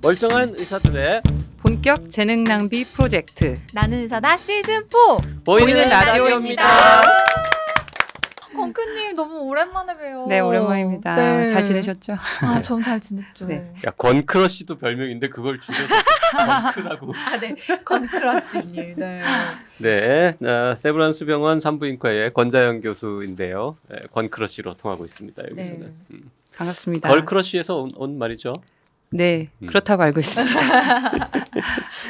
멀쩡한 의사들의 본격 재능 낭비 프로젝트 나는 의사다 시즌 4 보이는 라디오입니다. 권크님 너무 오랜만에 봬요. 네, 오랜만입니다. 네. 잘 지내셨죠? 아, 전 잘 지냈죠. 네. 야, 건크러쉬도 별명인데 그걸 줄여서 건크라고. 아, 네. 권크러쉬님. 네. 네, 세브란스 병원 산부인과의 권자영 교수인데요. 네, 건크러쉬로 통하고 있습니다. 여기서는. 네. 반갑습니다. 걸크러쉬에서 온 말이죠. 네, 그렇다고 알고 있습니다.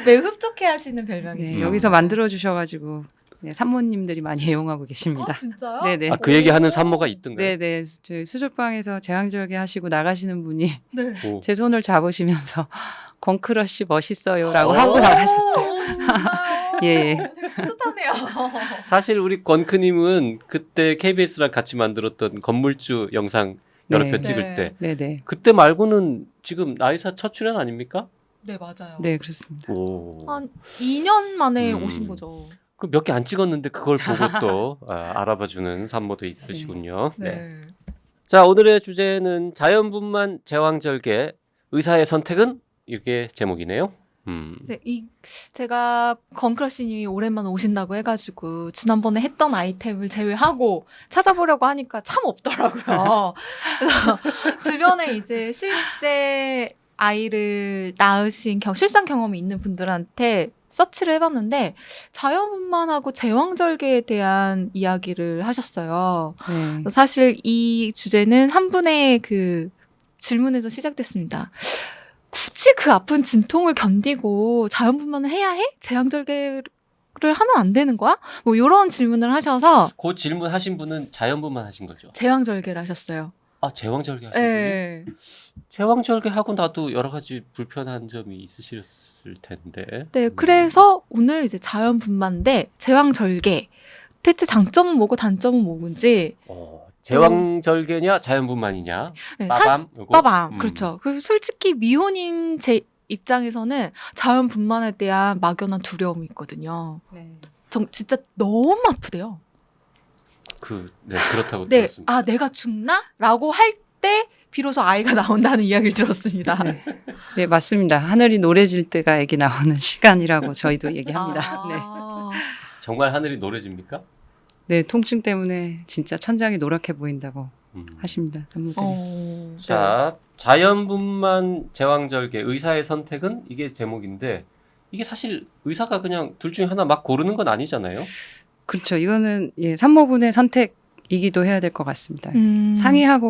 매우 흡족해 하시는 네, 별명이시죠. 여기서 만들어 주셔가지고 네, 산모님들이 많이 애용하고 계십니다. 아, 진짜요? 네네. 아, 그 얘기하는 산모가 있던가요? 네네. 저희 수술방에서 제왕절개 하시고 나가시는 분이 네. 오. 제 손을 잡으시면서 건크러쉬 멋있어요라고 오. 하고 나가셨어요. 오, 진짜요? 예, 예. 되게 뿌듯하네요. 사실 우리 건크님은 그때 KBS랑 같이 만들었던 건물주 영상 여러 네. 편 찍을 네. 때 네네. 그때 말고는 지금 나이사 첫 출연 아닙니까? 네, 맞아요. 네, 그렇습니다. 오. 한 2년 만에 음. 오신 거죠. 그 몇 개 안 찍었는데 그걸 보고 또 알아봐주는 산모도 있으시군요. 네. 네. 자, 오늘의 주제는 자연분만 제왕절개 의사의 선택은 이게 제목이네요. 네, 제가 건크러쉬님이 오랜만에 오신다고 해가지고 지난번에 했던 아이템을 제외하고 찾아보려고 하니까 참 없더라고요. 그래서 주변에 이제 실제 아이를 낳으신 출산 경험이 있는 분들한테 서치를 해봤는데 자연분만하고 제왕절개에 대한 이야기를 하셨어요. 네. 사실 이 주제는 한 분의 그 질문에서 시작됐습니다. 굳이 그 아픈 진통을 견디고 자연분만을 해야 해? 제왕절개를 하면 안 되는 거야? 뭐 이런 질문을 하셔서 그 질문 하신 분은 자연분만 하신 거죠? 제왕절개를 하셨어요. 아, 제왕절개 하신 분이? 네. 제왕절개 하고 나도 여러 가지 불편한 점이 있으셨을 텐데. 네, 그래서 오늘 이제 자연분만 대 제왕절개. 대체 장점은 뭐고 단점은 뭐군지. 제왕절개냐 자연분만이냐? 네, 빠밤. 요거? 빠밤. 그렇죠. 그 솔직히 미혼인 제 입장에서는 자연분만에 대한 막연한 두려움이 있거든요. 네. 진짜 너무 아프대요. 네, 그렇다고 네, 들었습니다. 아 내가 죽나? 라고 할 때 비로소 아이가 나온다는 이야기를 들었습니다. 네. 네, 맞습니다. 하늘이 노래질 때가 애기 나오는 시간이라고 저희도 얘기합니다. 네. 아, 정말 하늘이 노래집니까? 네, 통증 때문에 진짜 천장이 노랗게 보인다고 하십니다. 전무들이. 네. 자, 자연분만 제왕절개 의사의 선택은 이게 제목인데 이게 사실 의사가 그냥 둘 중에 하나 막 고르는 건 아니잖아요. 그렇죠. 이거는 예, 산모분의 선택이기도 해야 될 것 같습니다.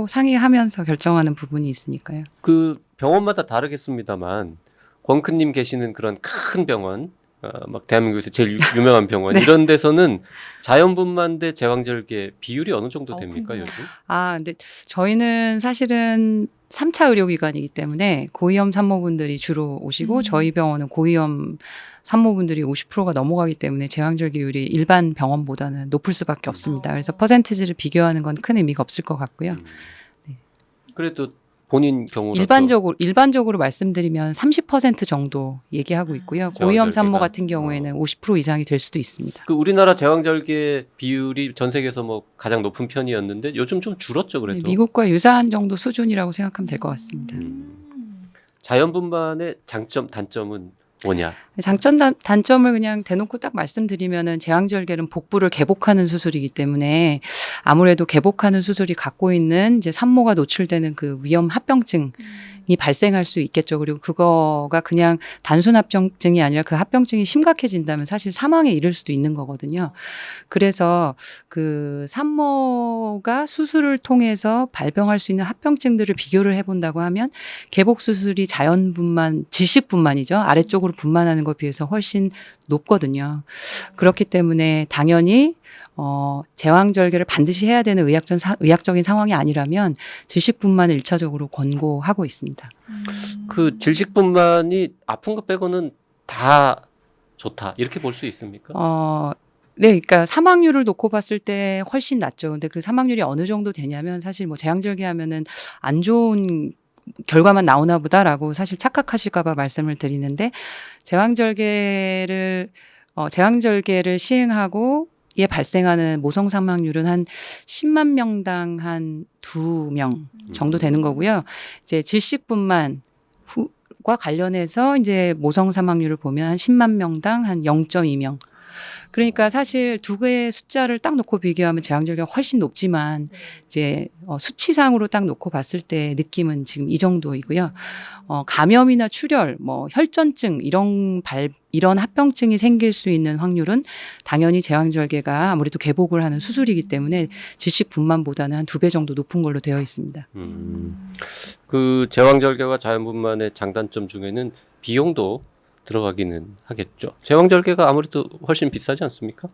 상의하면서 결정하는 부분이 있으니까요. 그 병원마다 다르겠습니다만 권크님 계시는 그런 큰 병원, 막 대한민국에서 제일 유명한 병원 네. 이런 데서는 자연분만 대 제왕절개 비율이 어느 정도 됩니까 궁금해요. 요즘? 아, 근데 저희는 사실은 3차 의료기관이기 때문에 고위험 산모분들이 주로 오시고 저희 병원은 고위험 산모분들이 50%가 넘어가기 때문에 제왕절개율이 일반 병원보다는 높을 수밖에 없습니다. 그래서 퍼센티지를 비교하는 건 큰 의미가 없을 것 같고요. 네. 그래도 본인 경우로 일반적으로 말씀드리면 30% 정도 얘기하고 있고요. 고위험 산모 제왕절개가. 같은 경우에는 50% 이상이 될 수도 있습니다. 그 우리나라 제왕절개 비율이 전 세계에서 뭐 가장 높은 편이었는데 요즘 좀 줄었죠 그래도. 네, 미국과 유사한 정도 수준이라고 생각하면 될 것 같습니다. 자연분만의 장점 단점은 뭐냐? 장점 단점을 그냥 대놓고 딱 말씀드리면은 제왕절개는 복부를 개복하는 수술이기 때문에 아무래도 개복하는 수술이 갖고 있는 이제 산모가 노출되는 그 위험 합병증이 발생할 수 있겠죠. 그리고 그거가 그냥 단순 합병증이 아니라 그 합병증이 심각해진다면 사실 사망에 이를 수도 있는 거거든요. 그래서 그 산모가 수술을 통해서 발병할 수 있는 합병증들을 비교를 해본다고 하면 개복 수술이 자연분만, 질식분만이죠. 아래쪽으로 분만하는 것에 비해서 훨씬 높거든요. 그렇기 때문에 당연히 제왕절개를 반드시 해야 되는 의학적인 상황이 아니라면 질식분만을 1차적으로 권고하고 있습니다. 그 질식분만이 아픈 거 빼고는 다 좋다 이렇게 볼 수 있습니까? 네, 그러니까 사망률을 놓고 봤을 때 훨씬 낫죠. 근데 그 사망률이 어느 정도 되냐면 사실 뭐 제왕절개 하면은 안 좋은 결과만 나오나 보다라고 사실 착각하실까 봐 말씀을 드리는데 제왕절개를 시행하고 이에 발생하는 모성 사망률은 한 10만 명당 한 2명 정도 되는 거고요. 이제 질식분만 과 관련해서 이제 모성 사망률을 보면 한 10만 명당 한 0.2명. 그러니까 사실 두 개의 숫자를 딱 놓고 비교하면 제왕절개가 훨씬 높지만 이제 수치상으로 딱 놓고 봤을 때 느낌은 지금 이 정도이고요. 감염이나 출혈, 뭐 혈전증 이런 합병증이 생길 수 있는 확률은 당연히 제왕절개가 아무래도 개복을 하는 수술이기 때문에 질식분만보다는 한 2배 정도 높은 걸로 되어 있습니다. 그 제왕절개와 자연분만의 장단점 중에는 비용도 들어가기는 하겠죠. 제왕절개가 아무래도 훨씬 비싸지 않습니까?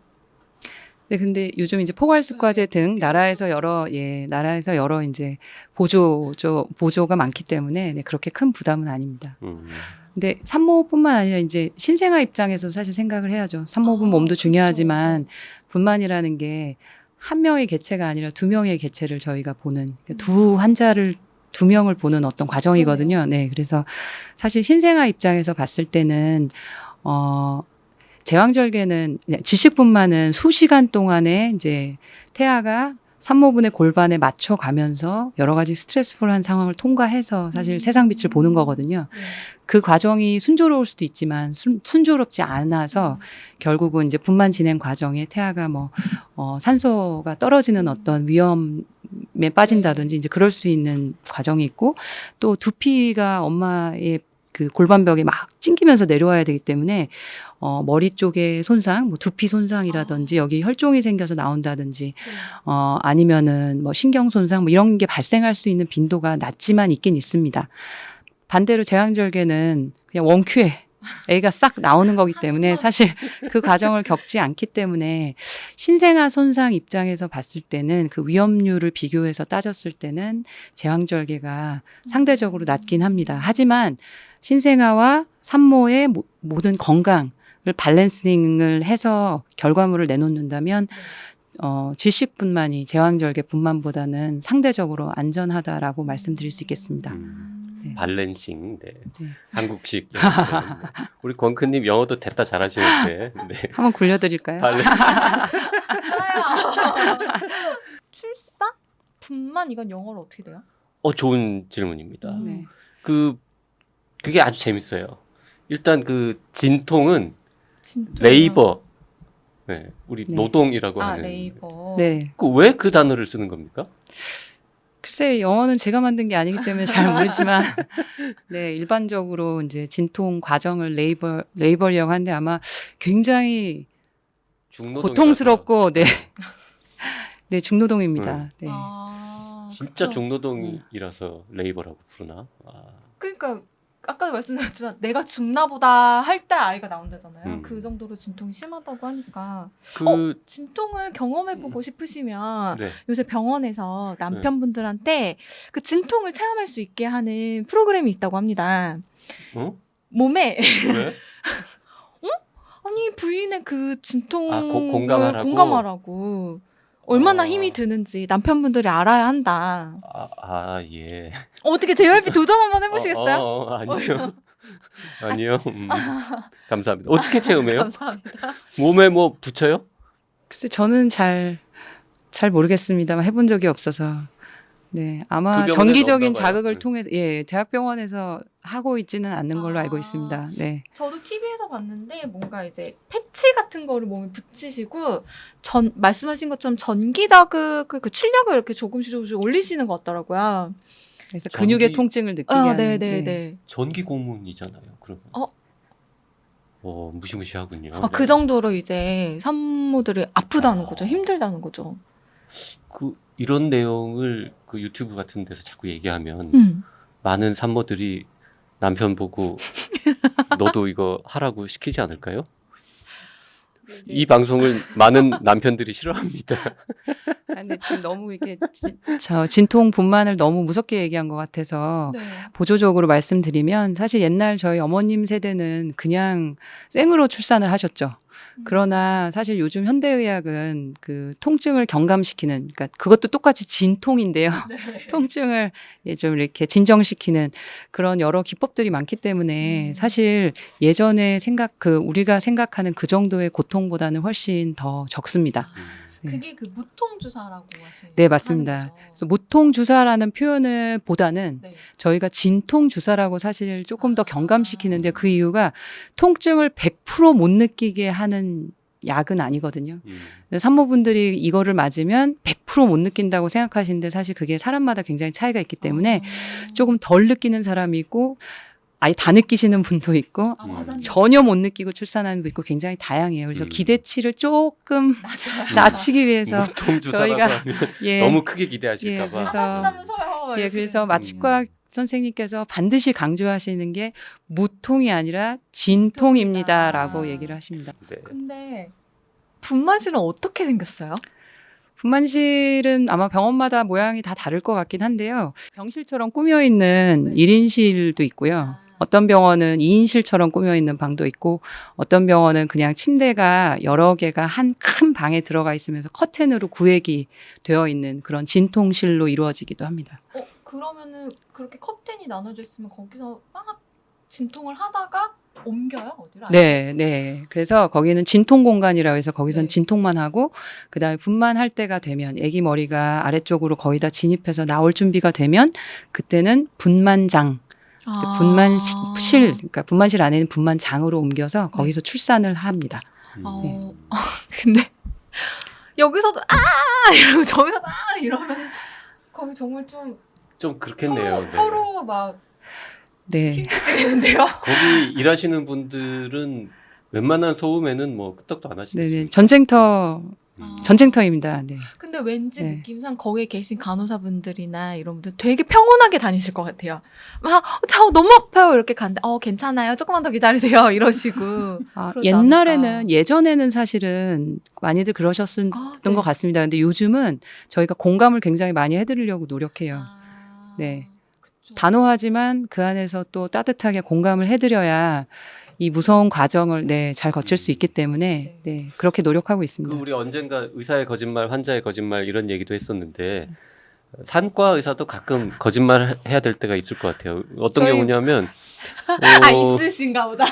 네, 근데 요즘 이제 포괄습과제 등 나라에서 여러 이제 보조가 많기 때문에 네, 그렇게 큰 부담은 아닙니다. 근데 산모뿐만 아니라 이제 신생아 입장에서 사실 생각을 해야죠. 산모분 몸도 중요하지만 분만이라는 게 한 명의 개체가 아니라 2명의 개체를 저희가 보는 두 환자를 2명을 보는 어떤 과정이거든요. 네, 그래서 사실 신생아 입장에서 봤을 때는 제왕절개는 질식분만은 수시간 동안에 이제 태아가 산모분의 골반에 맞춰가면서 여러 가지 스트레스풀한 상황을 통과해서 사실 세상빛을 보는 거거든요. 그 과정이 순조로울 수도 있지만 순조롭지 않아서 결국은 이제 분만 진행 과정에 태아가 산소가 떨어지는 어떤 위험에 빠진다든지 이제 그럴 수 있는 과정이 있고 또 두피가 엄마의 그 골반벽에 막 찡기면서 내려와야 되기 때문에 머리 쪽에 손상, 뭐 두피 손상이라든지 여기 혈종이 생겨서 나온다든지 아니면은 뭐 신경 손상 뭐 이런 게 발생할 수 있는 빈도가 낮지만 있긴 있습니다. 반대로 제왕절개는 그냥 원큐에 애가 싹 나오는 거기 때문에 사실 그 과정을 겪지 않기 때문에 신생아 손상 입장에서 봤을 때는 그 위험률을 비교해서 따졌을 때는 제왕절개가 상대적으로 낮긴 합니다. 하지만 신생아와 산모의 모든 건강을 밸런싱을 해서 결과물을 내놓는다면 질식분만이 제왕절개 분만보다는 상대적으로 안전하다라고 말씀드릴 수 있겠습니다. 네. 밸런싱, 네. 네. 한국식 영어. 우리 권크님 영어도 됐다 잘하시는데. 네. 한번 굴려드릴까요? 밸런싱. 출산? 분만 이건 영어로 어떻게 돼요? 좋은 질문입니다. 네. 그게 아주 재밌어요. 일단 그 진통은 진통이요? 레이버, 네, 우리 네. 노동이라고 하는. 레이버. 네. 왜 그 단어를 쓰는 겁니까? 글쎄 영어는 제가 만든 게 아니기 때문에 잘 모르지만 네 일반적으로 이제 진통 과정을 레이버라고 하는데 아마 굉장히 중노동이라서. 고통스럽고 네 중노동입니다. 네. 진짜 그쵸. 중노동이라서 레이버라고 부르나? 그러니까 아까도 말씀드렸지만 내가 죽나 보다 할 때 아이가 나온다잖아요. 그 정도로 진통이 심하다고 하니까 진통을 경험해보고 싶으시면 네. 요새 병원에서 남편분들한테 그 진통을 체험할 수 있게 하는 프로그램이 있다고 합니다. 몸에 왜? 아니 부인의 그 진통을 공감하라고? 얼마나 힘이 드는지 남편분들이 알아야 한다. 예. 어떻게 JYP 도전 한번 해보시겠어요? 아니요. 아니요. 감사합니다. 어떻게 체험해요? 감사합니다. 몸에 뭐 붙여요? 글쎄 저는 잘 모르겠습니다만 해본 적이 없어서 네 아마 그 병원에는 정기적인 없나 봐요. 자극을 통해서 대학병원에서 하고 있지는 않는 걸로 알고 있습니다. 네. 저도 TV에서 봤는데 뭔가 이제 패치 같은 거를 몸에 붙이시고 말씀하신 것처럼 전기 자극을 그 출력을 이렇게 조금씩 올리시는 것 같더라고요. 그래서 근육의 통증을 느끼게 하는. 네. 전기 고문이잖아요. 그러면. 무시무시하군요. 그 정도로 이제 산모들이 아프다는 거죠. 힘들다는 거죠. 이런 내용을 그 유튜브 같은 데서 자꾸 얘기하면 많은 산모들이 남편 보고 너도 이거 하라고 시키지 않을까요? 이 방송을 많은 남편들이 싫어합니다. 근데 지금 너무 이렇게 진통 분만을 너무 무섭게 얘기한 것 같아서 보조적으로 말씀드리면 사실 옛날 저희 어머님 세대는 그냥 생으로 출산을 하셨죠. 그러나 사실 요즘 현대의학은 그 통증을 경감시키는, 그러니까 그것도 똑같이 진통인데요. 통증을 좀 이렇게 진정시키는 그런 여러 기법들이 많기 때문에 사실 예전에 우리가 생각하는 그 정도의 고통보다는 훨씬 더 적습니다. 네. 그게 그 무통 주사라고 하시는 네, 맞습니다. 하는 거죠. 그래서 무통 주사라는 표현을 보다는 네. 저희가 진통 주사라고 사실 조금 더 경감시키는데 그 이유가 통증을 100%못 느끼게 하는 약은 아니거든요. 산모분들이 이거를 맞으면 100%못 느낀다고 생각하시는데 사실 그게 사람마다 굉장히 차이가 있기 때문에 조금 덜 느끼는 사람이 있고 아예 다 느끼시는 분도 있고 맞아요. 전혀 못 느끼고 출산하는 분도 있고 굉장히 다양해요. 그래서 기대치를 조금 낮추기 위해서 무통주사라고 저희가 하면 예, 너무 크게 기대하실까 예, 봐. 그래서 아프다면서요. 예, 그래서 마취과 선생님께서 반드시 강조하시는 게 무통이 아니라 진통입니다라고 얘기를 하십니다. 네. 근데 분만실은 어떻게 생겼어요? 분만실은 아마 병원마다 모양이 다 다를 것 같긴 한데요. 병실처럼 꾸며 있는 1인실도 있고요. 어떤 병원은 2인실처럼 꾸며 있는 방도 있고 어떤 병원은 그냥 침대가 여러 개가 한 큰 방에 들어가 있으면서 커튼으로 구획이 되어 있는 그런 진통실로 이루어지기도 합니다. 그러면은 그렇게 커튼이 나눠져 있으면 거기서 막 진통을 하다가 옮겨요? 어디로? 네, 네. 그래서 거기는 진통 공간이라고 해서 거기선 네. 진통만 하고 그다음에 분만할 때가 되면 아기 머리가 아래쪽으로 거의 다 진입해서 나올 준비가 되면 그때는 분만장, 분만실, 그러니까 분만실 안에는 분만장으로 옮겨서 거기서 출산을 합니다. 근데 여기서도 이러고 저기서도 이러면 거기 정말 좀 그렇겠네요. 서로 막 네. 힘드시겠는데요? 거기 일하시는 분들은 웬만한 소음에는 뭐 끄떡도 안 하시겠어요. 네, 전쟁터입니다. 네. 근데 왠지 네. 느낌상 거기에 계신 간호사분들이나 이런 분들 되게 평온하게 다니실 것 같아요. 막, 저 너무 아파요. 이렇게 갔는데, 괜찮아요. 조금만 더 기다리세요. 이러시고. 그러지 않을까. 예전에는 사실은 많이들 그러셨던 네. 것 같습니다. 근데 요즘은 저희가 공감을 굉장히 많이 해드리려고 노력해요. 네. 그쵸. 단호하지만 그 안에서 또 따뜻하게 공감을 해드려야 이 무서운 과정을 잘 거칠 수 있기 때문에 그렇게 노력하고 있습니다. 우리 언젠가 의사의 거짓말, 환자의 거짓말 이런 얘기도 했었는데 산과 의사도 가끔 거짓말 해야 될 때가 있을 것 같아요. 어떤 경우냐면 있으신가 보다.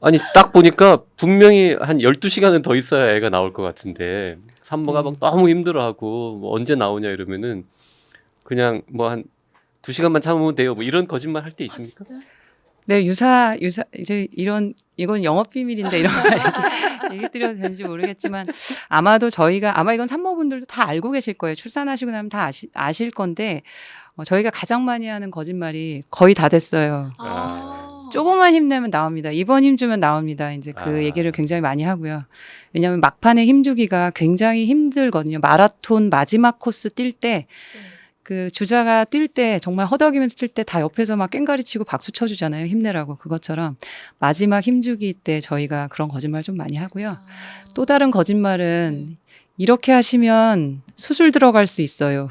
아니 딱 보니까 분명히 한 12시간은 더 있어야 애가 나올 것 같은데 산모가 막 너무 힘들어하고 뭐 언제 나오냐 이러면은 그냥 뭐 한 2시간만 참으면 돼요. 뭐 이런 거짓말 할 때 있습니까? 네, 이제 이건 영업 비밀인데 이런 말 얘기 드려도 되는지 모르겠지만 아마 이건 산모분들도 다 알고 계실 거예요. 출산하시고 나면 다 아실 건데 저희가 가장 많이 하는 거짓말이 거의 다 됐어요. 조금만 힘내면 나옵니다. 이번 힘주면 나옵니다. 이제 그 얘기를 굉장히 많이 하고요. 왜냐하면 막판에 힘주기가 굉장히 힘들거든요. 마라톤 마지막 코스 뛸 때 그 주자가 뛸 때 정말 허덕이면서 뛸 때 다 옆에서 막 꽹가리 치고 박수 쳐주잖아요. 힘내라고. 그것처럼 마지막 힘주기 때 저희가 그런 거짓말 좀 많이 하고요. 또 다른 거짓말은 이렇게 하시면 수술 들어갈 수 있어요.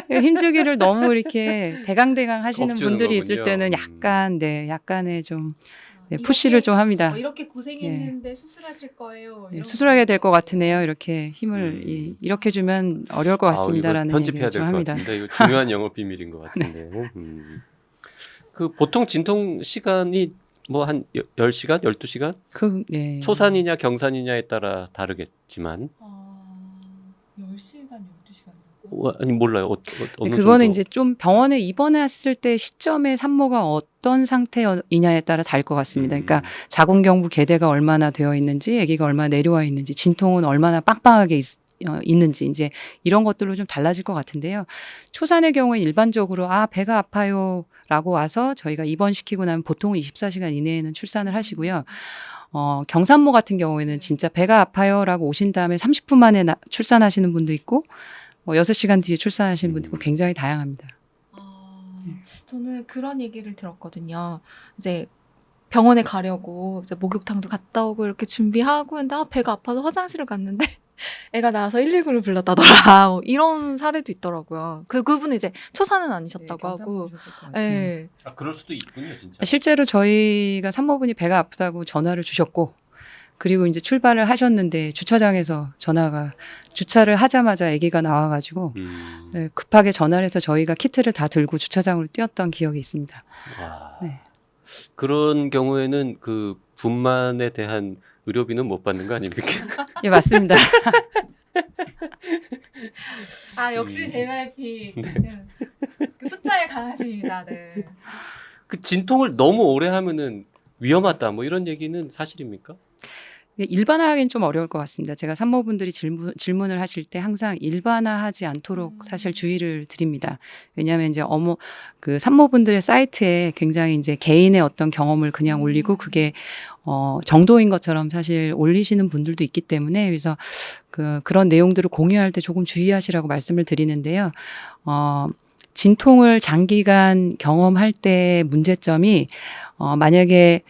힘주기를 너무 이렇게 대강대강 하시는 분들이 있을 때는 약간의 좀 푸시를 좀 합니다. 이렇게 고생했는데 수술하실 거예요. 수술하게 될 것 같으네요. 이렇게 힘을 이렇게 주면 어려울 것 같습니다라는 편집해야 얘기를 될 좀 것 합니다. 같은데 이거 중요한 영업 비밀인 것 같은데. 그 보통 진통 시간이 뭐 한 10시간, 12시간? 초산이냐 경산이냐에 따라 다르겠지만 10시간, 12시간. 아니 몰라요. 어느 그거는 정도. 이제 좀 병원에 입원했을 때 시점에 산모가 어떤 상태이냐에 따라 다를 것 같습니다. 그러니까 자궁경부 개대가 얼마나 되어 있는지, 아기가 얼마나 내려와 있는지, 진통은 얼마나 빵빵하게 있는지 이제 이런 것들로 좀 달라질 것 같은데요. 초산의 경우에 일반적으로 배가 아파요라고 와서 저희가 입원시키고 나면 보통은 24시간 이내에는 출산을 하시고요. 경산모 같은 경우에는 진짜 배가 아파요라고 오신 다음에 30분 만에 출산하시는 분도 있고 6시간 뒤에 출산하시는 분도 있고 굉장히 다양합니다. 저는 그런 얘기를 들었거든요. 이제 병원에 가려고 이제 목욕탕도 갔다 오고 이렇게 준비하고 했는데 배가 아파서 화장실을 갔는데 애가 나와서 119를 불렀다더라. 이런 사례도 있더라고요. 그분은 이제 초산은 아니셨다고 하고. 네. 그럴 수도 있군요, 진짜. 실제로 저희가 산모분이 배가 아프다고 전화를 주셨고 그리고 이제 출발을 하셨는데 주차장에서 주차를 하자마자 아기가 나와가지고 급하게 전화를 해서 저희가 키트를 다 들고 주차장으로 뛰었던 기억이 있습니다. 그런 경우에는 그 분만에 대한 의료비는 못 받는 거 아닙니까? 예, 맞습니다. 아 역시 JYP 그 숫자에 강하십니다. 네. 그 진통을 너무 오래 하면은 위험하다 뭐 이런 얘기는 사실입니까? 일반화하기는 좀 어려울 것 같습니다. 제가 산모분들이 질문을 하실 때 항상 일반화하지 않도록 사실 주의를 드립니다. 왜냐하면 이제 그 산모분들의 사이트에 굉장히 이제 개인의 어떤 경험을 그냥 올리고 그게 정도인 것처럼 사실 올리시는 분들도 있기 때문에 그래서 그런 내용들을 공유할 때 조금 주의하시라고 말씀을 드리는데요. 진통을 장기간 경험할 때 문제점이 만약에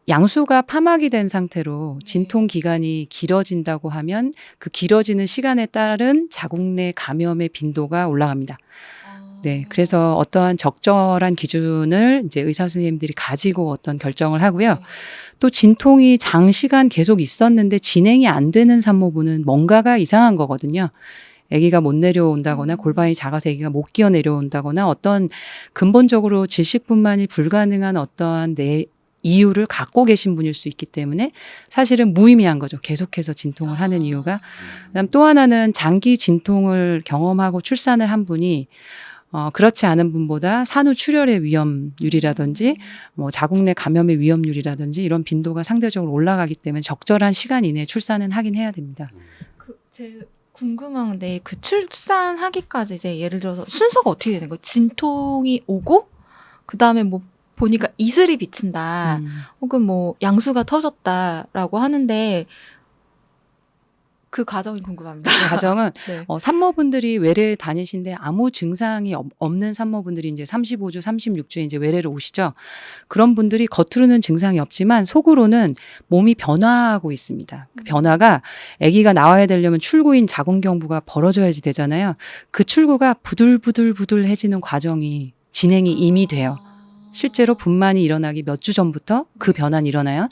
양수가 파막이 된 상태로 진통 기간이 길어진다고 하면 그 길어지는 시간에 따른 자궁 내 감염의 빈도가 올라갑니다. 네, 그래서 어떠한 적절한 기준을 이제 의사 선생님들이 가지고 어떤 결정을 하고요. 또 진통이 장시간 계속 있었는데 진행이 안 되는 산모분은 뭔가가 이상한 거거든요. 아기가 못 내려온다거나 골반이 작아서 아기가 못 기어 내려온다거나 어떤 근본적으로 질식분만이 불가능한 어떠한 이유를 갖고 계신 분일 수 있기 때문에 사실은 무의미한 거죠. 계속해서 진통을 하는 이유가. 그다음 또 하나는 장기 진통을 경험하고 출산을 한 분이 그렇지 않은 분보다 산후출혈의 위험률이라든지 뭐 자궁 내 감염의 위험률이라든지 이런 빈도가 상대적으로 올라가기 때문에 적절한 시간 이내에 출산은 하긴 해야 됩니다. 제 궁금한 건데 그 출산하기까지 이제 예를 들어서 순서가 어떻게 되는 거예요? 진통이 오고 그 다음에 뭐 보니까 이슬이 비친다 혹은 뭐 양수가 터졌다라고 하는데 그 과정이 궁금합니다. 그 과정은 네. 산모분들이 외래에 다니신데 아무 증상이 없는 산모분들이 이제 35주, 36주에 이제 외래를 오시죠. 그런 분들이 겉으로는 증상이 없지만 속으로는 몸이 변화하고 있습니다. 그 변화가 아기가 나와야 되려면 출구인 자궁경부가 벌어져야지 되잖아요. 그 출구가 부들부들부들해지는 과정이 진행이 이미 돼요. 실제로 분만이 일어나기 몇 주 전부터 그 변화는 일어나요.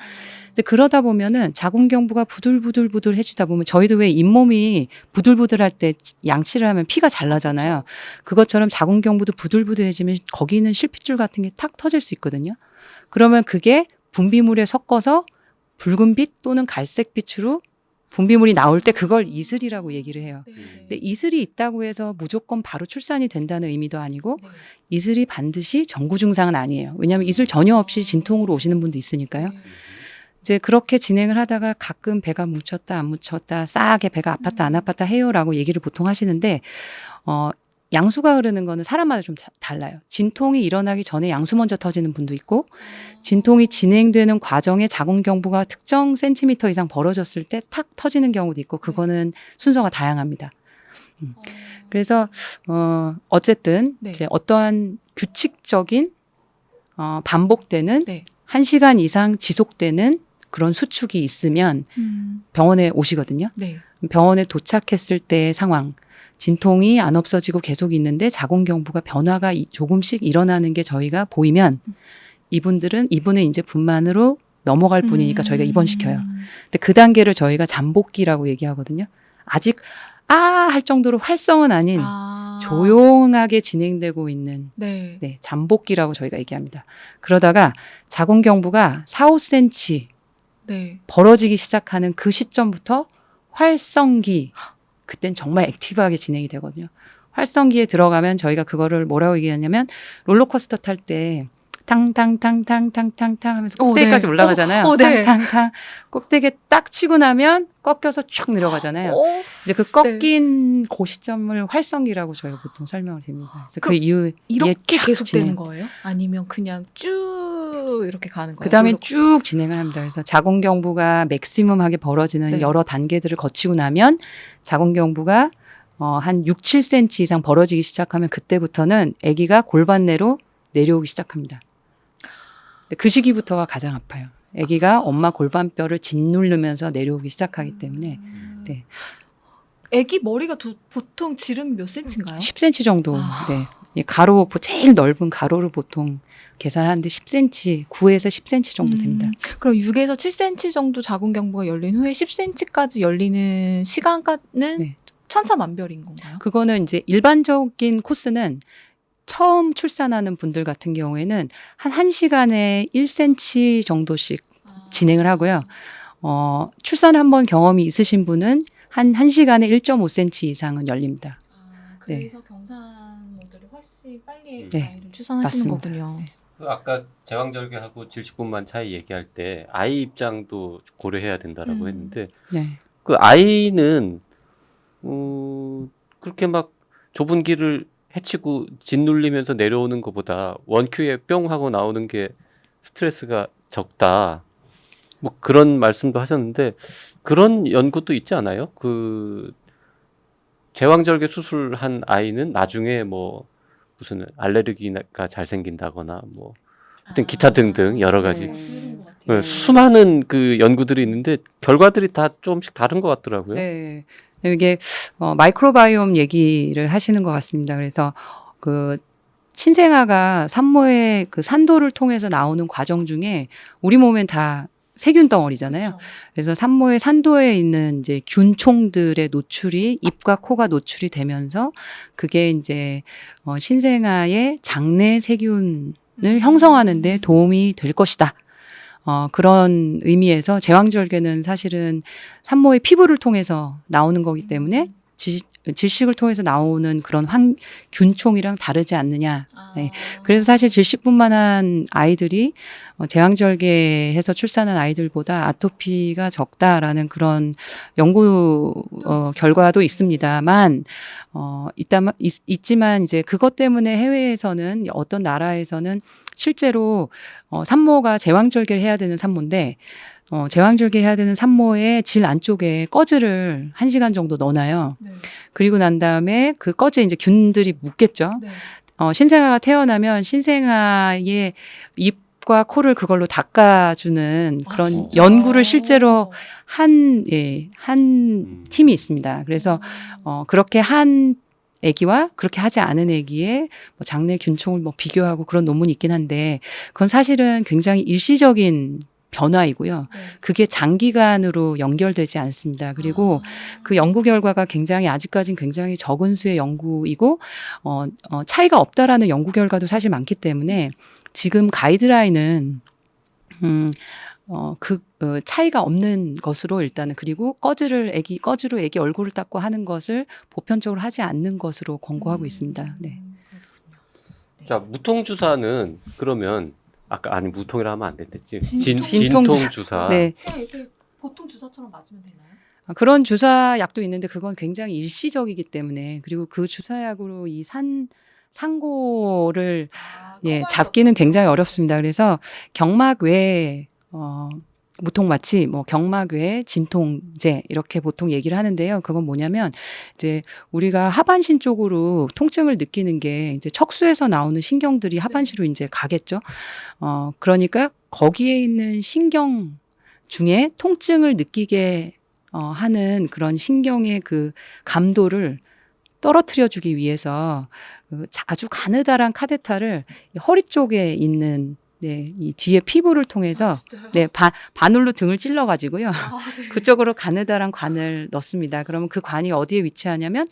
근데 그러다 보면은 자궁경부가 부들부들부들해지다 보면 저희도 왜 잇몸이 부들부들할 때 양치를 하면 피가 잘 나잖아요. 그것처럼 자궁경부도 부들부들해지면 거기는 실핏줄 같은 게 탁 터질 수 있거든요. 그러면 그게 분비물에 섞어서 붉은빛 또는 갈색빛으로 분비물이 나올 때 그걸 이슬이라고 얘기를 해요. 근데 이슬이 있다고 해서 무조건 바로 출산이 된다는 의미도 아니고 이슬이 반드시 전구 증상은 아니에요. 왜냐하면 이슬 전혀 없이 진통으로 오시는 분도 있으니까요. 이제 그렇게 진행을 하다가 가끔 배가 뭉쳤다 안 뭉쳤다 싸하게 배가 아팠다 안 아팠다 해요라고 얘기를 보통 하시는데 양수가 흐르는 거는 사람마다 좀 달라요. 진통이 일어나기 전에 양수 먼저 터지는 분도 있고 진통이 진행되는 과정에 자궁경부가 특정 센티미터 이상 벌어졌을 때 탁 터지는 경우도 있고 그거는 순서가 다양합니다. 그래서 어쨌든 네. 이제 어떠한 규칙적인 반복되는 네. 1시간 이상 지속되는 그런 수축이 있으면 병원에 오시거든요. 네. 병원에 도착했을 때의 상황, 진통이 안 없어지고 계속 있는데 자궁경부가 변화가 조금씩 일어나는 게 저희가 보이면 이분은 이제 분만으로 넘어갈 분이니까 저희가 입원시켜요. 근데 그 단계를 저희가 잠복기라고 얘기하거든요. 아직 할 정도로 활성은 아닌 조용하게 진행되고 있는 네. 네, 잠복기라고 저희가 얘기합니다. 그러다가 자궁경부가 4, 5cm 네. 벌어지기 시작하는 그 시점부터 활성기, 그땐 정말 액티브하게 진행이 되거든요. 활성기에 들어가면 저희가 그거를 뭐라고 얘기하냐면 롤러코스터 탈 때 탕탕탕탕탕탕탕 하면서 꼭대기까지 네. 올라가잖아요. 네. 탕탕탕 꼭대기에 딱 치고 나면 꺾여서 쭉 내려가잖아요. 이제 그 꺾인 그 시점을 활성기라고 저희가 보통 설명을 드립니다. 그래서 그 이후 이렇게 계속되는 거예요? 아니면 그냥 쭉 이렇게 가는 거예요? 그 다음에 쭉 진행을 합니다. 그래서 자궁경부가 맥시멈하게 벌어지는 네. 여러 단계들을 거치고 나면 자궁경부가 한 6, 7cm 이상 벌어지기 시작하면 그때부터는 아기가 골반 내로 내려오기 시작합니다. 그 시기부터가 가장 아파요. 아기가 엄마 골반뼈를 짓누르면서 내려오기 시작하기 때문에 네. 아기 머리가 보통 지름이 몇 센치인가요? 10cm 정도. 네. 이 가로 제일 넓은 가로를 보통 계산하는데 10cm, 9에서 10cm 정도 됩니다. 그럼 6에서 7cm 정도 자궁경부가 열린 후에 10cm까지 열리는 시간까지는 네. 천차만별인 건가요? 그거는 이제 일반적인 코스는 처음 출산하는 분들 같은 경우에는 한 1시간에 1cm 정도씩 진행을 하고요. 출산 한번 경험이 있으신 분은 한 1시간에 1.5cm 이상은 열립니다. 그래서 경산모들이 훨씬 빨리 네. 아이를 출산하시는 맞습니다. 거군요. 네. 그 아까 제왕절개하고 질식분만 차이 얘기할 때 아이 입장도 고려해야 된다라고 했는데 네. 그 아이는 그렇게 막 좁은 길을 헤치고 짓눌리면서 내려오는 것보다 원큐에 뿅 하고 나오는 게 스트레스가 적다. 뭐 그런 말씀도 하셨는데 그런 연구도 있지 않아요? 그 제왕절개 수술한 아이는 나중에 뭐 무슨 알레르기가 잘 생긴다거나 뭐 하여튼 기타 등등 여러 가지 네. 수많은 그 연구들이 있는데 결과들이 다 조금씩 다른 것 같더라고요. 네. 이게 마이크로바이옴 얘기를 하시는 것 같습니다. 그래서 그 신생아가 산모의 그 산도를 통해서 나오는 과정 중에 우리 몸엔 다 세균 덩어리잖아요. 그래서 산모의 산도에 있는 이제 균총들의 노출이 입과 코가 노출이 되면서 그게 이제 신생아의 장내 세균을 형성하는 데 도움이 될 것이다. 그런 의미에서 제왕절개는 사실은 산모의 피부를 통해서 나오는 거기 때문에 질식을 통해서 나오는 그런 균총이랑 다르지 않느냐. 네. 그래서 사실 질식뿐만 한 아이들이 제왕절개해서 출산한 아이들보다 아토피가 적다라는 그런 연구 결과도 있습니다만 있지만 이제 그것 때문에 해외에서는 어떤 나라에서는 실제로 산모가 제왕절개를 해야 되는 산모인데 제왕절개 해야 되는 산모의 질 안쪽에 꺼즈를 1시간 정도 넣어놔요. 네. 그리고 난 다음에 그 꺼즈에 이제 균들이 묻겠죠. 네. 신생아가 태어나면 신생아의 입과 코를 그걸로 닦아주는 그런 진짜요? 연구를 실제로 한 팀이 있습니다. 그래서 그렇게 한 아기와 그렇게 하지 않은 아기의 뭐 장내 균총을 뭐 비교하고 그런 논문이 있긴 한데 그건 사실은 굉장히 일시적인 변화이고요. 네. 그게 장기간으로 연결되지 않습니다. 그리고 그 연구 결과가 아직까지는 굉장히 적은 수의 연구이고 차이가 없다라는 연구 결과도 사실 많기 때문에 지금 가이드라인은 차이가 없는 것으로 일단은 그리고 꺼즈로 애기 얼굴을 닦고 하는 것을 보편적으로 하지 않는 것으로 권고하고 있습니다. 네. 자, 무통주사는 그러면 무통이라 하면 안 됐지. 진통 진통주사. 네. 이렇게 보통 주사처럼 맞으면 되나요? 그런 주사약도 있는데 그건 굉장히 일시적이기 때문에 그리고 그 주사약으로 이 산고를 잡기는 굉장히 어렵습니다. 그래서 경막 외에 무통마취, 뭐 경막 외에 진통제 이렇게 보통 얘기를 하는데요. 그건 뭐냐면 이제 우리가 하반신 쪽으로 통증을 느끼는 게 이제 척수에서 나오는 신경들이 하반신으로 이제 가겠죠. 그러니까 거기에 있는 신경 중에 통증을 느끼게 하는 그런 신경의 그 감도를 떨어뜨려 주기 위해서 아주 가느다란 카데타를 허리 쪽에 있는 이 뒤에 피부를 통해서 바늘로 등을 찔러 가지고요. 네. 그쪽으로 가느다란 관을 넣습니다. 그러면 그 관이 어디에 위치하냐면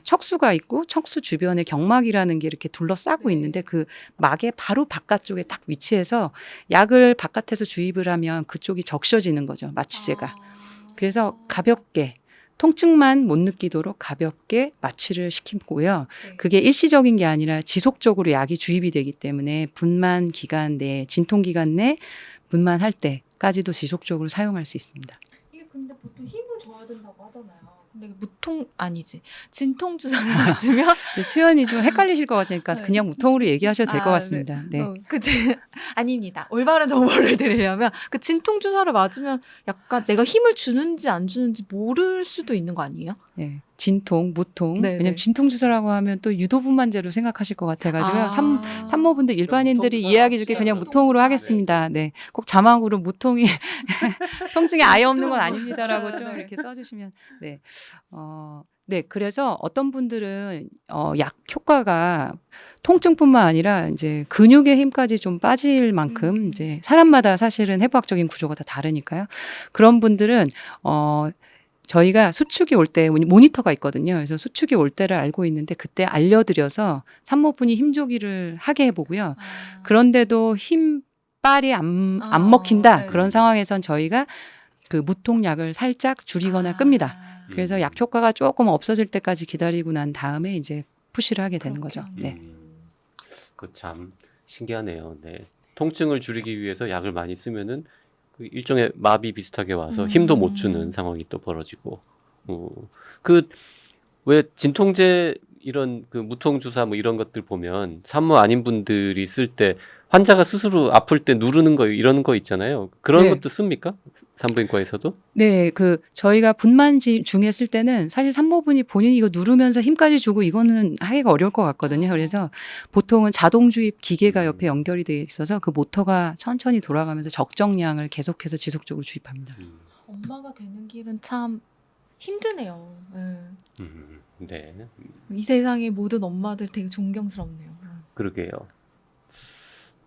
척수가 있고 척수 주변에 경막이라는 게 이렇게 둘러싸고 있는데 그 막의 바로 바깥쪽에 딱 위치해서 약을 바깥에서 주입을 하면 그쪽이 적셔지는 거죠. 마취제가. 그래서 가볍게 통증만 못 느끼도록 가볍게 마취를 시키고요. 그게 일시적인 게 아니라 지속적으로 약이 주입이 되기 때문에 분만 기간 내, 진통 기간 내 분만할 때까지도 지속적으로 사용할 수 있습니다. 이게 근데 보통 힘을 줘야 된다고 하잖아요. 근데 이게 진통 주사를 맞으면 표현이 좀 헷갈리실 것 같으니까 네. 그냥 무통으로 얘기하셔도 될 것 같습니다. 네. 아닙니다. 올바른 정보를 드리려면 그 진통 주사를 맞으면 약간 내가 힘을 주는지 안 주는지 모를 수도 있는 거 아니에요? 네. 진통, 무통. 네, 왜냐면 네. 진통 주사라고 하면 또 유도분만제로 생각하실 것 같아가지고요. 아. 산모분들 일반인들이 무통 이해하기 주사 좋게 그냥 무통 무통으로 주사. 하겠습니다. 네. 꼭 자막으로 무통이 통증이 아예 없는 건 아닙니다라고 네, 좀 네. 이렇게 써주시면 네. 네. 그래서 어떤 분들은 약 효과가 통증뿐만 아니라 이제 근육의 힘까지 좀 빠질 만큼 이제 사람마다 사실은 해부학적인 구조가 다 다르니까요. 그런 분들은 저희가 수축이 올 때 모니터가 있거든요. 그래서 수축이 올 때를 알고 있는데 그때 알려드려서 산모분이 힘주기를 하게 해보고요. 그런데도 힘 빨이 안 먹힌다. 네. 그런 상황에선 저희가 그 무통약을 살짝 줄이거나 끕니다. 그래서 약 효과가 조금 없어질 때까지 기다리고 난 다음에 이제 푸시를 하게 되는 거죠. 네. 그 참 신기하네요. 네. 통증을 줄이기 위해서 약을 많이 쓰면은 그 일종의 마비 비슷하게 와서 힘도 못 주는 상황이 또 벌어지고. 그 왜 진통제 이런 그 무통 주사 뭐 이런 것들 보면 산모 아닌 분들이 쓸 때 환자가 스스로 아플 때 누르는 거 이런 거 있잖아요. 그런 네. 것도 씁니까? 산부인과에서도? 네, 그 저희가 분만 중에 쓸 때는 사실 산모분이 본인이 이거 누르면서 힘까지 주고 이거는 하기가 어려울 것 같거든요. 그래서 보통은 자동 주입 기계가 옆에 연결이 되어 있어서 그 모터가 천천히 돌아가면서 적정량을 계속해서 지속적으로 주입합니다. 엄마가 되는 길은 참 힘드네요. 네. 이 세상의 모든 엄마들 되게 존경스럽네요. 그러게요.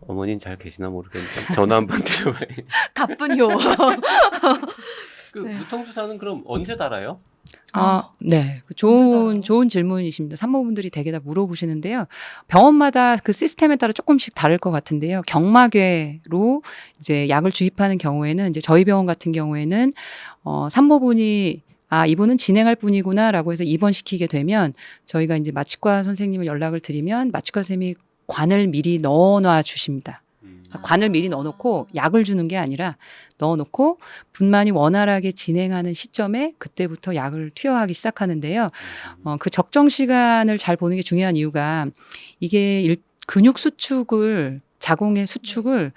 어머니는 잘 계시나 모르겠는데 전화 한번 드려봐요. 가뿐요. 그 네. 무통 주사는 그럼 언제 달아요? 네. 언제 좋은 달아요? 질문이십니다. 산모분들이 되게 다 물어보시는데요. 병원마다 그 시스템에 따라 조금씩 다를 것 같은데요. 경막외로 이제 약을 주입하는 경우에는 이제 저희 병원 같은 경우에는 산모분이 이분은 진행할 분이구나라고 해서 입원시키게 되면 저희가 이제 마취과 선생님을 연락을 드리면 마취과 선생님이 관을 미리 넣어놔 주십니다. 그래서 관을 미리 넣어놓고 약을 주는 게 아니라 넣어놓고 분만이 원활하게 진행하는 시점에 그때부터 약을 투여하기 시작하는데요. 그 적정 시간을 잘 보는 게 중요한 이유가 이게 근육 수축을 자궁의 수축을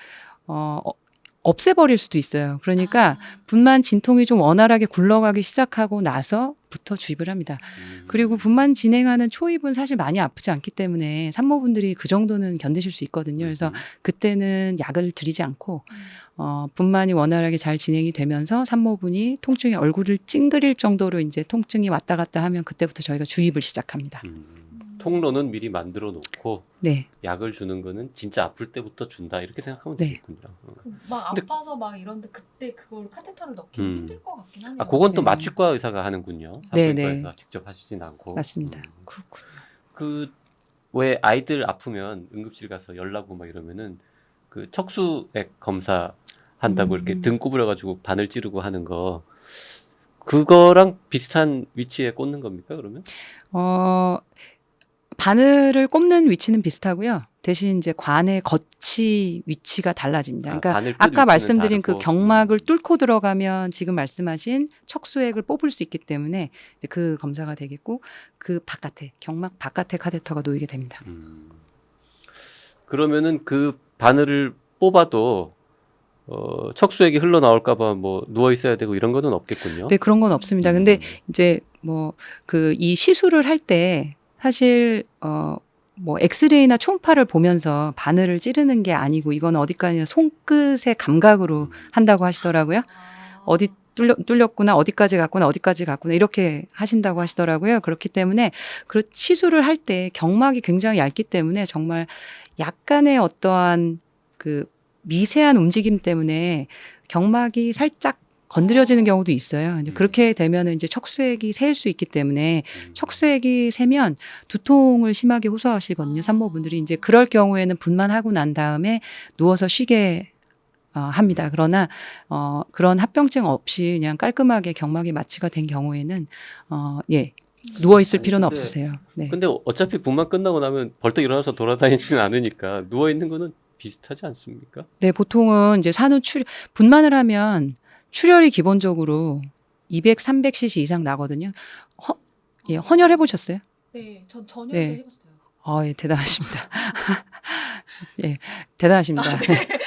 없애버릴 수도 있어요. 그러니까 분만 진통이 좀 원활하게 굴러가기 시작하고 나서부터 주입을 합니다. 그리고 분만 진행하는 초입은 사실 많이 아프지 않기 때문에 산모분들이 그 정도는 견디실 수 있거든요. 그래서 그때는 약을 드리지 않고 분만이 원활하게 잘 진행이 되면서 산모분이 통증이 얼굴을 찡그릴 정도로 이제 통증이 왔다 갔다 하면 그때부터 저희가 주입을 시작합니다. 통로는 미리 만들어 놓고 네. 약을 주는 거는 진짜 아플 때부터 준다 이렇게 생각하면 네. 되겠군요. 막 근데- 아파서 막 이런데 그때 그걸 카테터를 넣기는 힘들 것 같긴 하네요. 그건 또 네. 마취과 의사가 하는군요. 네, 산부인과에서 네. 직접 하시진 않고. 맞습니다. 그렇군요. 그 왜 아이들 아프면 응급실 가서 열나고 막 이러면은 그 척수액 검사 한다고 이렇게 등 구부려가지고 바늘 찌르고 하는 거 그거랑 비슷한 위치에 꽂는 겁니까 그러면? 바늘을 꼽는 위치는 비슷하고요. 대신 이제 관의 거치 위치가 달라집니다. 그러니까 바늘 끝 아까 위치는 말씀드린 다르고. 그 경막을 뚫고 들어가면 지금 말씀하신 척수액을 뽑을 수 있기 때문에 이제 그 검사가 되겠고 그 바깥에 경막 바깥에 카테터가 놓이게 됩니다. 그러면은 그 바늘을 뽑아도 척수액이 흘러나올까봐 뭐 누워 있어야 되고 이런 거는 없겠군요. 네, 그런 건 없습니다. 근데 이제 뭐 그 이 시술을 할 때 사실 뭐 엑스레이나 초음파를 보면서 바늘을 찌르는 게 아니고 이건 어디까지 손끝의 감각으로 한다고 하시더라고요. 어디 뚫렸구나, 어디까지 갔구나, 어디까지 갔구나 이렇게 하신다고 하시더라고요. 그렇기 때문에 그 시술을 할 때 경막이 굉장히 얇기 때문에 정말 약간의 어떠한 그 미세한 움직임 때문에 경막이 살짝 건드려지는 경우도 있어요. 이제 그렇게 되면 이제 척수액이 새일 수 있기 때문에 척수액이 새면 두통을 심하게 호소하시거든요. 산모분들이 이제 그럴 경우에는 분만하고 난 다음에 누워서 쉬게 합니다. 그러나 그런 합병증 없이 그냥 깔끔하게 경막이 마취가 된 경우에는 누워 있을 아니, 필요는 근데- 없으세요. 네. 근데 어차피 분만 끝나고 나면 벌떡 일어나서 돌아다니지는 않으니까 누워 있는 거는 비슷하지 않습니까? 네, 보통은 이제 분만을 하면 출혈이 기본적으로 200, 300cc 이상 나거든요. 헌혈 해보셨어요? 네, 전 전혀 네. 해봤어요. 예, 대단하십니다. 예, 대단하십니다. 감사합니다.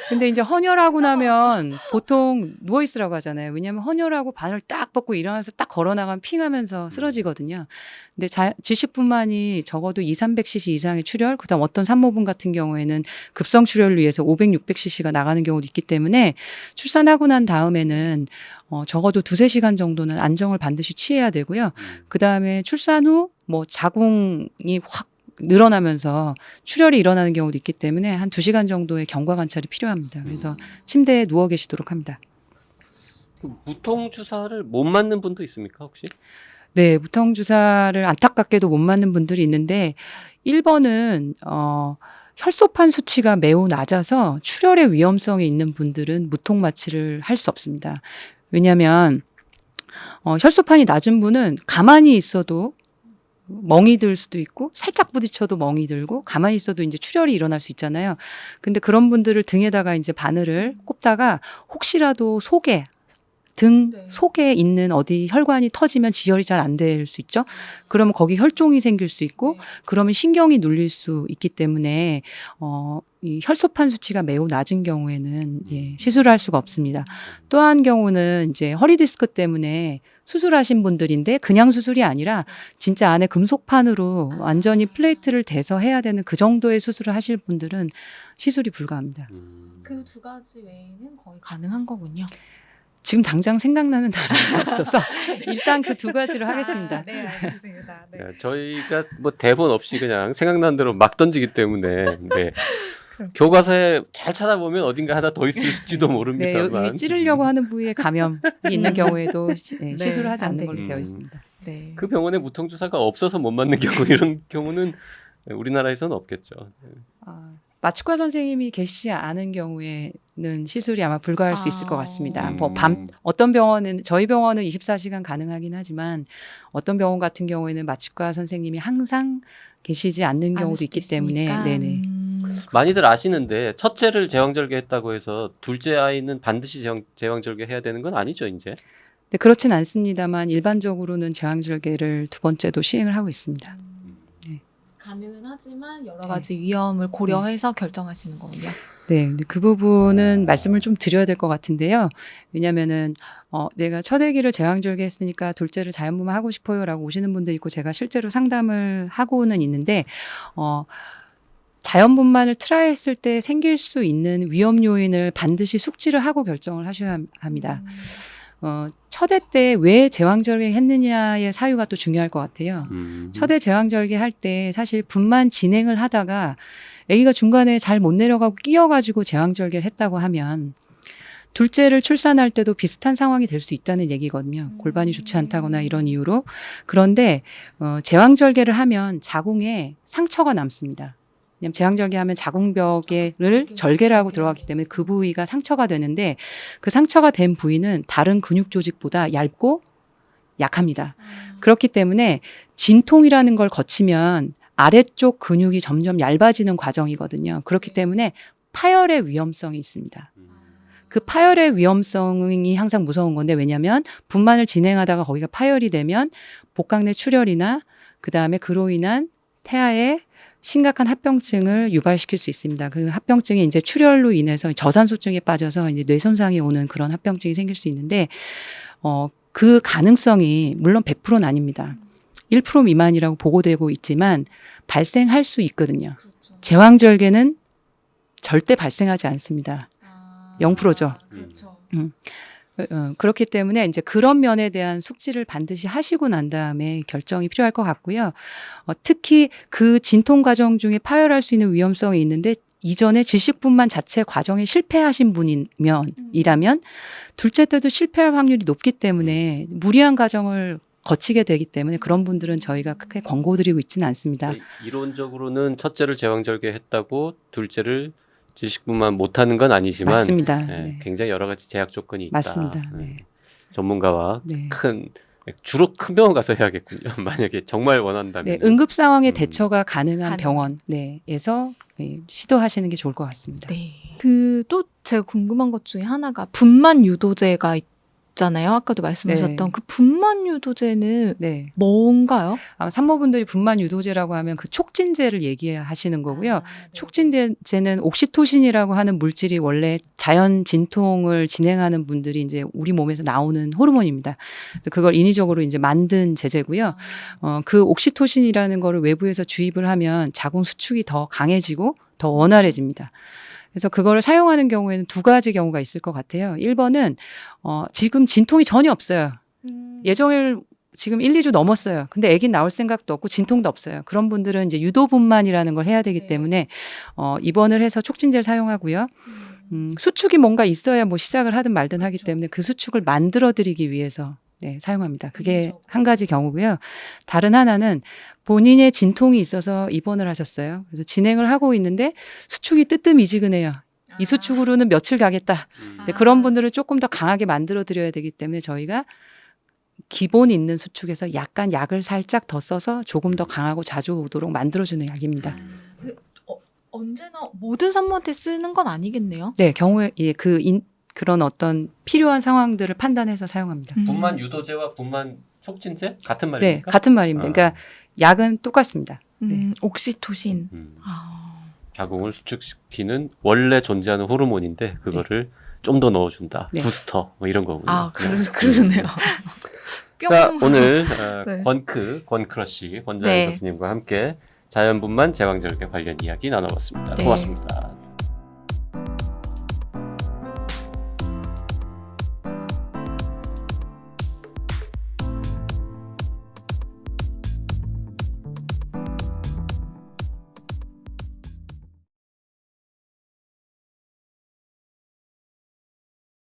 근데 이제 헌혈하고 나면 보통 누워 있으라고 하잖아요. 왜냐하면 헌혈하고 바늘 딱 벗고 일어나서 딱 걸어 나가면 핑하면서 쓰러지거든요. 근데 질식분만이 적어도 2, 300cc 이상의 출혈, 그다음 어떤 산모분 같은 경우에는 급성 출혈을 위해서 500, 600cc가 나가는 경우도 있기 때문에 출산하고 난 다음에는 적어도 2-3시간 정도는 안정을 반드시 취해야 되고요. 그다음에 출산 후 뭐 자궁이 확 늘어나면서 출혈이 일어나는 경우도 있기 때문에 한 2시간 정도의 경과 관찰이 필요합니다. 그래서 침대에 누워 계시도록 합니다. 그 무통 주사를 못 맞는 분도 있습니까 혹시? 네, 무통 주사를 안타깝게도 못 맞는 분들이 있는데 1번은 혈소판 수치가 매우 낮아서 출혈의 위험성이 있는 분들은 무통 마취를 할 수 없습니다. 왜냐하면 혈소판이 낮은 분은 가만히 있어도 멍이 들 수도 있고 살짝 부딪혀도 멍이 들고 가만히 있어도 이제 출혈이 일어날 수 있잖아요. 근데 그런 분들을 등에다가 이제 바늘을 꼽다가 혹시라도 등 속에 있는 어디 혈관이 터지면 지혈이 잘 안 될 수 있죠. 그러면 거기 혈종이 생길 수 있고 그러면 신경이 눌릴 수 있기 때문에 이 혈소판 수치가 매우 낮은 경우에는 시술을 할 수가 없습니다. 또 한 경우는 이제 허리 디스크 때문에 수술하신 분들인데 그냥 수술이 아니라 진짜 안에 금속판으로 완전히 플레이트를 대서 해야 되는 그 정도의 수술을 하실 분들은 시술이 불가합니다. 그 두 가지 외에는 거의 가능한 거군요. 지금 당장 생각나는 단어가 없어서 일단 그 두 가지로 하겠습니다. 네, 알겠습니다. 네. 저희가 뭐 대본 없이 그냥 생각난 대로 막 던지기 때문에 네. 교과서에 잘 찾아보면 어딘가 하나 더 있을지도 네, 모릅니다만 여기 찌르려고 하는 부위에 감염이 있는 경우에도 시술을 하지 않는 걸로 안 되어 되겠죠. 있습니다. 네. 그 병원에 무통주사가 없어서 못 맞는 경우 이런 경우는 우리나라에서는 없겠죠. 마취과 선생님이 계시지 않은 경우에는 시술이 아마 불가할 수 있을 것 같습니다. 어떤 병원은 저희 병원은 24시간 가능하긴 하지만 어떤 병원 같은 경우에는 마취과 선생님이 항상 계시지 않는 경우도 있기 때문에 네네. 많이들 아시는데 첫째를 제왕절개했다고 해서 둘째 아이는 반드시 제왕절개 해야 되는 건 아니죠, 이제. 네, 그렇진 않습니다만 일반적으로는 제왕절개를 두 번째도 시행을 하고 있습니다. 가능은 하지만 여러 가지 위험을 고려해서 결정하시는 거군요. 네, 근데 그 부분은 말씀을 좀 드려야 될 것 같은데요. 왜냐면은, 내가 첫 아기를 제왕절개 했으니까 둘째를 자연분만 하고 싶어요라고 오시는 분들 있고 제가 실제로 상담을 하고는 있는데, 자연분만을 트라이 했을 때 생길 수 있는 위험 요인을 반드시 숙지를 하고 결정을 하셔야 합니다. 첫애 때 왜 제왕절개 했느냐의 사유가 또 중요할 것 같아요. 첫애 제왕절개 할 때 사실 분만 진행을 하다가 아기가 중간에 잘 못 내려가고 끼어가지고 제왕절개를 했다고 하면 둘째를 출산할 때도 비슷한 상황이 될 수 있다는 얘기거든요. 골반이 좋지 않다거나 이런 이유로. 그런데 제왕절개를 하면 자궁에 상처가 남습니다. 왜냐면 제왕절개하면 자궁벽을 절개를 하고 들어가기 때문에 그 부위가 상처가 되는데 그 상처가 된 부위는 다른 근육 조직보다 얇고 약합니다. 그렇기 때문에 진통이라는 걸 거치면 아래쪽 근육이 점점 얇아지는 과정이거든요. 그렇기 때문에 파열의 위험성이 있습니다. 그 파열의 위험성이 항상 무서운 건데 왜냐하면 분만을 진행하다가 거기가 파열이 되면 복강 내 출혈이나 그다음에 그로 인한 태아의 심각한 합병증을 유발시킬 수 있습니다. 그 합병증이 이제 출혈로 인해서 저산소증에 빠져서 이제 뇌 손상이 오는 그런 합병증이 생길 수 있는데 그 가능성이 물론 100%는 아닙니다. 1% 미만이라고 보고되고 있지만 발생할 수 있거든요. 제왕절개는 절대 발생하지 않습니다. 0%죠. 그렇죠. 그렇기 때문에 이제 그런 면에 대한 숙지를 반드시 하시고 난 다음에 결정이 필요할 것 같고요. 특히 그 진통 과정 중에 파열할 수 있는 위험성이 있는데 이전에 질식분만 자체 과정에 실패하신 분이라면 둘째 때도 실패할 확률이 높기 때문에 무리한 과정을 거치게 되기 때문에 그런 분들은 저희가 크게 권고드리고 있지는 않습니다. 이론적으로는 첫째를 제왕절개했다고 둘째를 질식분만 못하는 건 아니지만 맞습니다. 네, 네. 굉장히 여러 가지 제약 조건이 있다. 맞습니다. 네. 전문가와 네. 주로 큰 병원 가서 해야겠군요. 만약에 정말 원한다면. 네, 응급 상황에 대처가 가능한 병원에서 시도하시는 게 좋을 것 같습니다. 네. 그 또 제가 궁금한 것 중에 하나가 분만 유도제가 있잖아요. 아까도 말씀하셨던 네. 그 분만 유도제는 네. 뭔가요? 아마 산모분들이 분만 유도제라고 하면 그 촉진제를 얘기하시는 거고요. 촉진제는 옥시토신이라고 하는 물질이 원래 자연 진통을 진행하는 분들이 이제 우리 몸에서 나오는 호르몬입니다. 그래서 그걸 인위적으로 이제 만든 제제고요. 그 옥시토신이라는 거를 외부에서 주입을 하면 자궁 수축이 더 강해지고 더 원활해집니다. 그래서 그거를 사용하는 경우에는 두 가지 경우가 있을 것 같아요. 1번은 지금 진통이 전혀 없어요. 예정일 지금 1, 2주 넘었어요. 근데 아기 나올 생각도 없고 진통도 없어요. 그런 분들은 이제 유도분만이라는 걸 해야 되기 때문에 입원을 해서 촉진제를 사용하고요. 수축이 뭔가 있어야 뭐 시작을 하든 말든 하기 때문에 그 수축을 만들어드리기 위해서 네, 사용합니다. 그게 한 가지 경우고요. 다른 하나는 본인의 진통이 있어서 입원을 하셨어요. 그래서 진행을 하고 있는데 수축이 뜨뜻미지근해요. 이 수축으로는 며칠 가겠다. 근데 그런 분들을 조금 더 강하게 만들어 드려야 되기 때문에 저희가 기본 있는 수축에서 약간 약을 살짝 더 써서 조금 더 강하고 자주 오도록 만들어주는 약입니다. 언제나 모든 산모한테 쓰는 건 아니겠네요. 네, 경우에 예, 그런 어떤 필요한 상황들을 판단해서 사용합니다. 분만 유도제와 분만 촉진제 같은 네, 말입니까? 같은 말입니다. 그러니까 약은 똑같습니다. 네. 옥시토신. 자궁을 수축시키는 원래 존재하는 호르몬인데 그거를 좀 더 넣어준다. 네. 부스터 뭐 이런 거군요. 그러네요. 자, 오늘 네. 권크러쉬 권정현 네. 교수님과 함께 자연분만 제왕절개 관련 이야기 나눠봤습니다. 네. 고맙습니다.